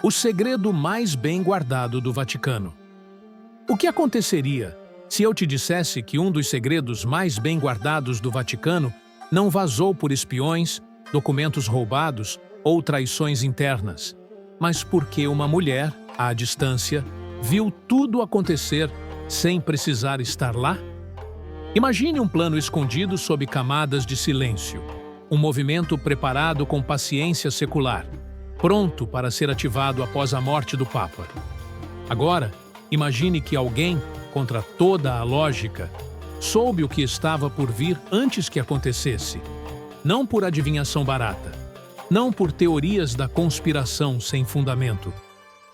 O segredo mais bem guardado do Vaticano. O que aconteceria se eu te dissesse que um dos segredos mais bem guardados do Vaticano não vazou por espiões, documentos roubados ou traições internas, mas porque uma mulher, à distância, viu tudo acontecer sem precisar estar lá? Imagine um plano escondido sob camadas de silêncio, um movimento preparado com paciência secular, pronto para ser ativado após a morte do Papa. Agora, imagine que alguém, contra toda a lógica, soube o que estava por vir antes que acontecesse. Não por adivinhação barata, não por teorias da conspiração sem fundamento,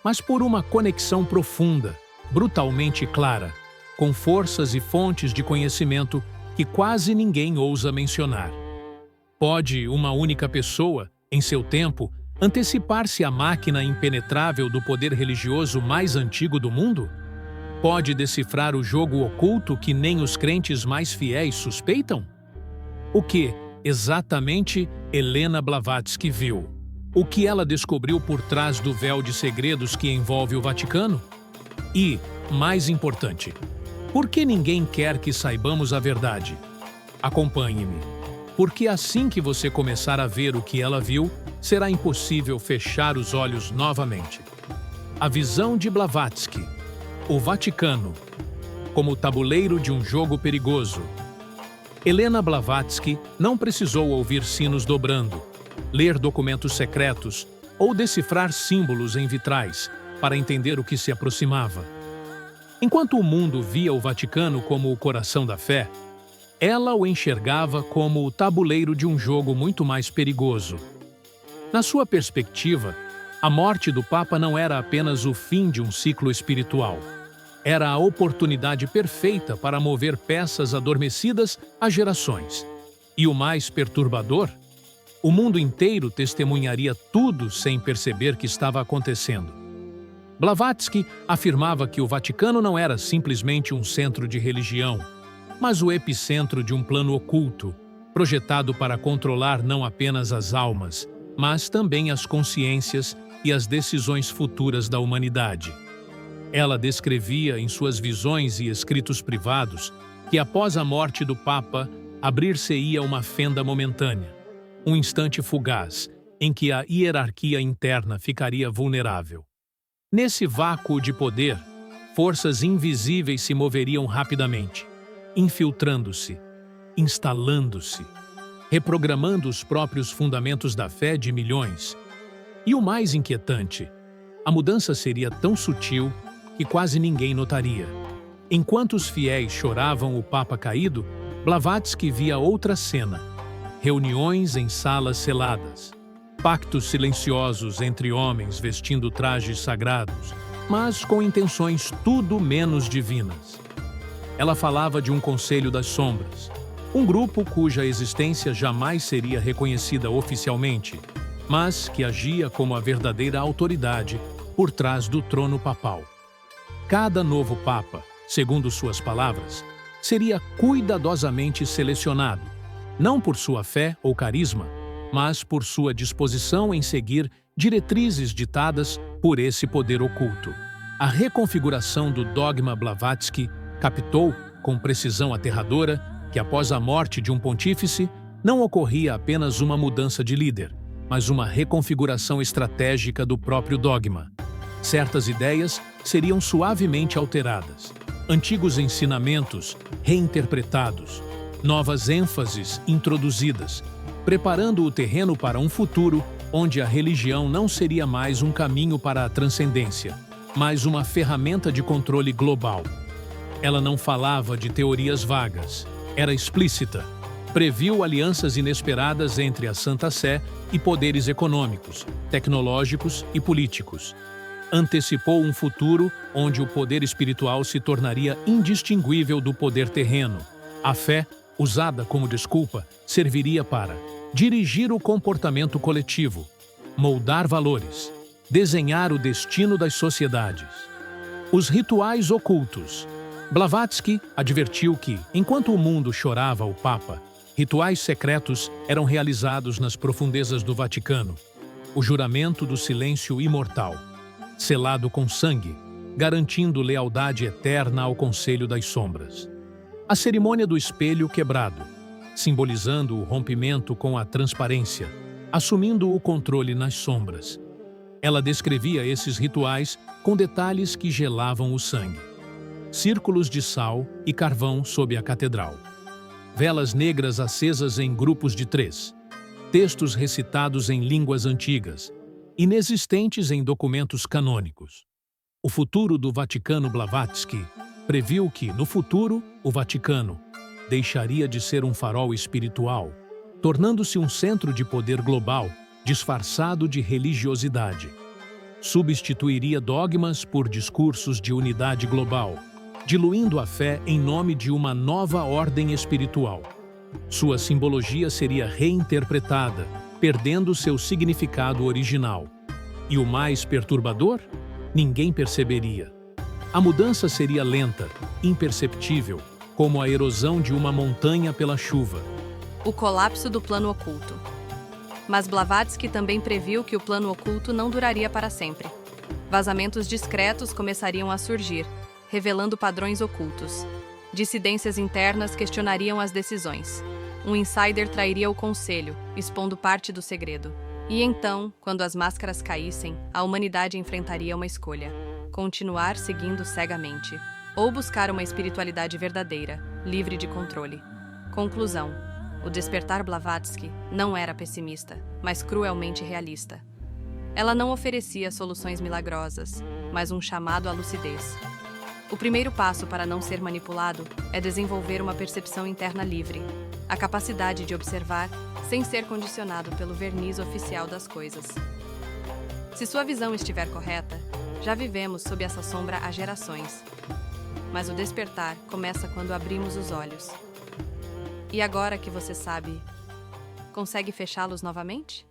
mas por uma conexão profunda, brutalmente clara, com forças e fontes de conhecimento que quase ninguém ousa mencionar. Pode uma única pessoa, em seu tempo, antecipar-se à máquina impenetrável do poder religioso mais antigo do mundo? Pode decifrar o jogo oculto que nem os crentes mais fiéis suspeitam? O que, exatamente, Helena Blavatsky viu? O que ela descobriu por trás do véu de segredos que envolve o Vaticano? E, mais importante, por que ninguém quer que saibamos a verdade? Acompanhe-me, porque assim que você começar a ver o que ela viu, será impossível fechar os olhos novamente. A visão de Blavatsky, o Vaticano, como o tabuleiro de um jogo perigoso. Helena Blavatsky não precisou ouvir sinos dobrando, ler documentos secretos ou decifrar símbolos em vitrais para entender o que se aproximava. Enquanto o mundo via o Vaticano como o coração da fé, ela o enxergava como o tabuleiro de um jogo muito mais perigoso. Na sua perspectiva, a morte do Papa não era apenas o fim de um ciclo espiritual. Era a oportunidade perfeita para mover peças adormecidas a gerações. E o mais perturbador? O mundo inteiro testemunharia tudo sem perceber que estava acontecendo. Blavatsky afirmava que o Vaticano não era simplesmente um centro de religião, mas o epicentro de um plano oculto, projetado para controlar não apenas as almas, mas também as consciências e as decisões futuras da humanidade. Ela descrevia em suas visões e escritos privados que após a morte do Papa, abrir-se-ia uma fenda momentânea, um instante fugaz, em que a hierarquia interna ficaria vulnerável. Nesse vácuo de poder, forças invisíveis se moveriam rapidamente, infiltrando-se, instalando-se, reprogramando os próprios fundamentos da fé de milhões. E o mais inquietante, a mudança seria tão sutil que quase ninguém notaria. Enquanto os fiéis choravam o Papa caído, Blavatsky via outra cena: reuniões em salas seladas, pactos silenciosos entre homens vestindo trajes sagrados, mas com intenções tudo menos divinas. Ela falava de um conselho das sombras, um grupo cuja existência jamais seria reconhecida oficialmente, mas que agia como a verdadeira autoridade por trás do trono papal. Cada novo papa, segundo suas palavras, seria cuidadosamente selecionado, não por sua fé ou carisma, mas por sua disposição em seguir diretrizes ditadas por esse poder oculto. A reconfiguração do dogma Blavatsky captou, com precisão aterradora, que após a morte de um pontífice, não ocorria apenas uma mudança de líder, mas uma reconfiguração estratégica do próprio dogma. Certas ideias seriam suavemente alteradas, antigos ensinamentos reinterpretados, novas ênfases introduzidas, preparando o terreno para um futuro onde a religião não seria mais um caminho para a transcendência, mas uma ferramenta de controle global. Ela não falava de teorias vagas, era explícita. Previu alianças inesperadas entre a Santa Sé e poderes econômicos, tecnológicos e políticos. Antecipou um futuro onde o poder espiritual se tornaria indistinguível do poder terreno. A fé, usada como desculpa, serviria para dirigir o comportamento coletivo, moldar valores, desenhar o destino das sociedades. Os rituais ocultos. Blavatsky advertiu que, enquanto o mundo chorava o Papa, rituais secretos eram realizados nas profundezas do Vaticano. O juramento do silêncio imortal, selado com sangue, garantindo lealdade eterna ao Conselho das Sombras. A cerimônia do espelho quebrado, simbolizando o rompimento com a transparência, assumindo o controle nas sombras. Ela descrevia esses rituais com detalhes que gelavam o sangue. Círculos de sal e carvão sob a catedral. Velas negras acesas em grupos de 3. Textos recitados em línguas antigas, inexistentes em documentos canônicos. O futuro do Vaticano Blavatsky previu que, no futuro, o Vaticano deixaria de ser um farol espiritual, tornando-se um centro de poder global, disfarçado de religiosidade. Substituiria dogmas por discursos de unidade global, diluindo a fé em nome de uma nova ordem espiritual. Sua simbologia seria reinterpretada, perdendo seu significado original. E o mais perturbador? Ninguém perceberia. A mudança seria lenta, imperceptível, como a erosão de uma montanha pela chuva. O colapso do plano oculto. Mas Blavatsky também previu que o plano oculto não duraria para sempre. Vazamentos discretos começariam a surgir, revelando padrões ocultos. Dissidências internas questionariam as decisões. Um insider trairia o conselho, expondo parte do segredo. E então, quando as máscaras caíssem, a humanidade enfrentaria uma escolha: continuar seguindo cegamente, ou buscar uma espiritualidade verdadeira, livre de controle. Conclusão: o despertar Blavatsky não era pessimista, mas cruelmente realista. Ela não oferecia soluções milagrosas, mas um chamado à lucidez. O primeiro passo para não ser manipulado é desenvolver uma percepção interna livre, a capacidade de observar sem ser condicionado pelo verniz oficial das coisas. Se sua visão estiver correta, já vivemos sob essa sombra há gerações. Mas o despertar começa quando abrimos os olhos. E agora que você sabe, consegue fechá-los novamente?